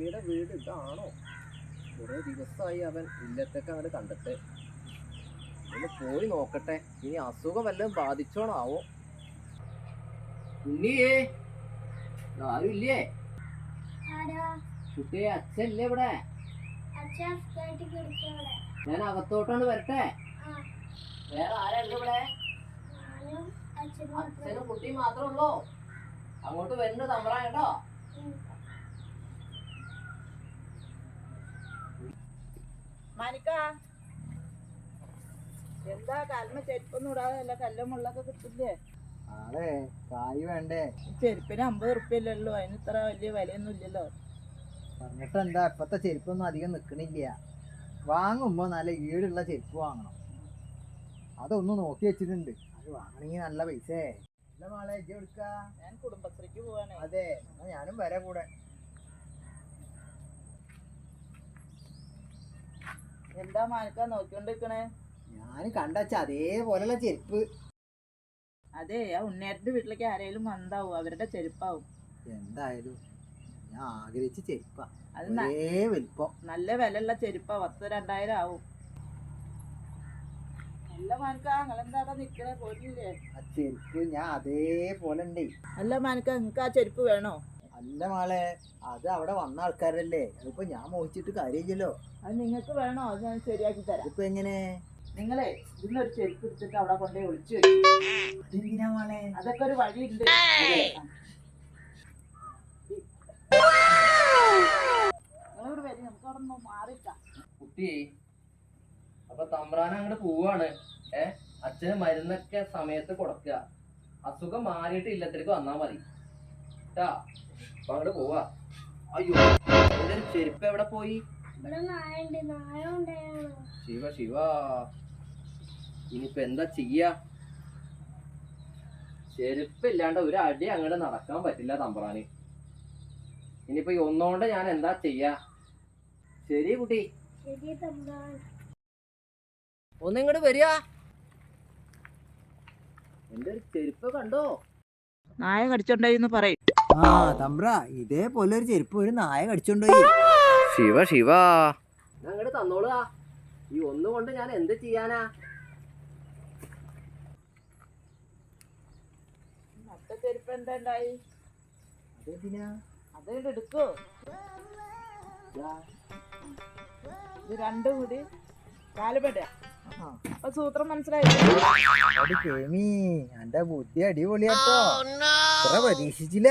ഉണ്ണിയുടെ വീട് ഇതാണോ? കുറെ ദിവസമായി അവൻ ഇല്ലത്തൊക്കെ അങ്ങനെ കണ്ടിട്ട്. ഒന്ന് പോയി നോക്കട്ടെ, ഇനി അസുഖം വല്ലതും ബാധിച്ചോണാവോ. ഉണ്ണിയേ, ആരും ഇല്ലേ? കുട്ടിയെ, അച്ഛല്ലേ ഇവിടെ? ഞാൻ അകത്തോട്ടാണ് വരട്ടെ? വേറെ ആരുണ്ട് ഇവിടെ? അച്ഛനും കുട്ടിയും മാത്രമേ ഉള്ളൂ? അങ്ങോട്ട് വരുന്നത് തമ്പ്രാ കേട്ടോ. എന്താ കാലിന് ചെരുപ്പൊന്നും ഇടാതെ അല്ല കല്ലും മുള്ളൊക്കെ കിട്ടില്ലേ? ആളെ കായ് വേണ്ടേ? ചെരുപ്പിന് 50 ഉറുപ്പ്യല്ലോ, അതിന് ഇത്ര വലിയ വിലയൊന്നും ഇല്ലല്ലോ. പറഞ്ഞിട്ട് എന്താ, ഇപ്പത്തെ ചെരുപ്പൊന്നും അധികം നിക്കണില്ല. വാങ്ങുമ്പോ നല്ല ഈടുള്ള ചെരുപ്പ് വാങ്ങണം. അതൊന്നും നോക്കി വെച്ചിട്ടുണ്ട്. അത് വാങ്ങണമെങ്കിൽ നല്ല പൈസ. മാളെ ഇജ്ജ് എടുക്ക? ഞാൻ കുടുംബശ്രീക്ക് പോവാണ്. അതെ, ഞാനും വരാ കൂടെ. എന്താ മാനക്കാ നോക്കിക്കൊണ്ടിരിക്കണേ? ഞാൻ കണ്ടച്ച അതേപോലെയുള്ള ചെരുപ്പ്. അതെ, ആ ഉണ്ണേട്ടന്റെ വീട്ടിലേക്ക് ആരെങ്കിലും വന്നാവും, അവരുടെ ചെരുപ്പാവും. എന്തായാലും ഞാൻ ആഗ്രഹിച്ച ചെരുപ്പാ. അത് വലിപ്പം നല്ല വിലയുള്ള ചെരുപ്പാ, 10,000-2000 ആവും. അല്ല മാനക്കാ, നിങ്ങളെന്താ നിക്കണേ? പോയില്ലേ? ആ ചെരുപ്പ് ഞാൻ അതേപോലെ ഉണ്ടേ. അല്ല മാനക്കാ, നിങ്ങക്ക് ആ ചെരുപ്പ് വേണോ? അല്ല മാളെ, അത് അവിടെ വന്ന ആൾക്കാരല്ലേ, അതിപ്പോ ഞാൻ മോഹിച്ചിട്ട് കാര്യമില്ലല്ലോ. അത് നിങ്ങൾക്ക് വേണോ? അത് ഞാൻ ശരിയാക്കി തരാം. ഇപ്പൊ എങ്ങനെ? നിങ്ങളെ ഇതിനൊരു ചെരുപ്പ് എടുത്തിട്ട് അവിടെ കൊണ്ടുപോയി ഒളിച്ചു വെക്കും. അതെന്തിനാ മാളെ? അതൊക്കെ ഒരു വഴിയുണ്ട്. നിങ്ങളോട് വരും, നമുക്ക് അവിടെ നിന്ന് മാറിക്കാം. കുട്ടി, അപ്പൊ തമ്പ്രാൻ അങ്ങോട്ട് പോവാണ്. അച്ഛന് മരുന്നൊക്കെ സമയത്ത് കൊടുക്കുക. അസുഖം മാറിയിട്ട് ഇല്ലത്തിലേക്ക് വന്നാ മതി ട്ടാ. അപ്പൊ അങ്ങോട്ട് പോവാ. അയ്യോ, എന്റെ ഒരു ചെരുപ്പ് എവിടെ പോയി? ശിവ ശിവ, ഇനിയിപ്പൊ എന്താ ചെയ്യാ? ചെരുപ്പില്ലാണ്ട് ഒരു അടി അങ്ങോട്ട് നടക്കാൻ പറ്റില്ല തമ്പ്രാന്. ഇനിയിപ്പൊ ഈ ഒന്നുകൊണ്ട് ഞാൻ എന്താ ചെയ്യാ? ശരി കുട്ടി, ഒന്നിങ്ങോട്ട് വരിക. എന്റെ ഒരു ചെരുപ്പ് കണ്ടോ? നായ കടിച്ചോണ്ടായിന്ന് പറയും. ആ തമ്പ്ര, ഇതേപോലെ ഒരു ചെരുപ്പ് ഒരു നായ കടിച്ചോണ്ടോയി. ശിവ ശിവ, അങ്ങോട്ട് തന്നോളുക. ഈ ഒന്നുകൊണ്ട് ഞാൻ എന്ത് ചെയ്യാനാ? മറ്റേ ചെരുപ്പ് എന്താ ഉണ്ടായി? അതെന്തിനാ? അത് എടുക്കോ? ഇത് രണ്ടും കൂടി കാലുപെട. അപ്പൊ സൂത്രം മനസ്സിലായി. എന്റെ ബുദ്ധി അടിപൊളിയാട്ടോ. പ്രതീക്ഷിച്ചില്ല.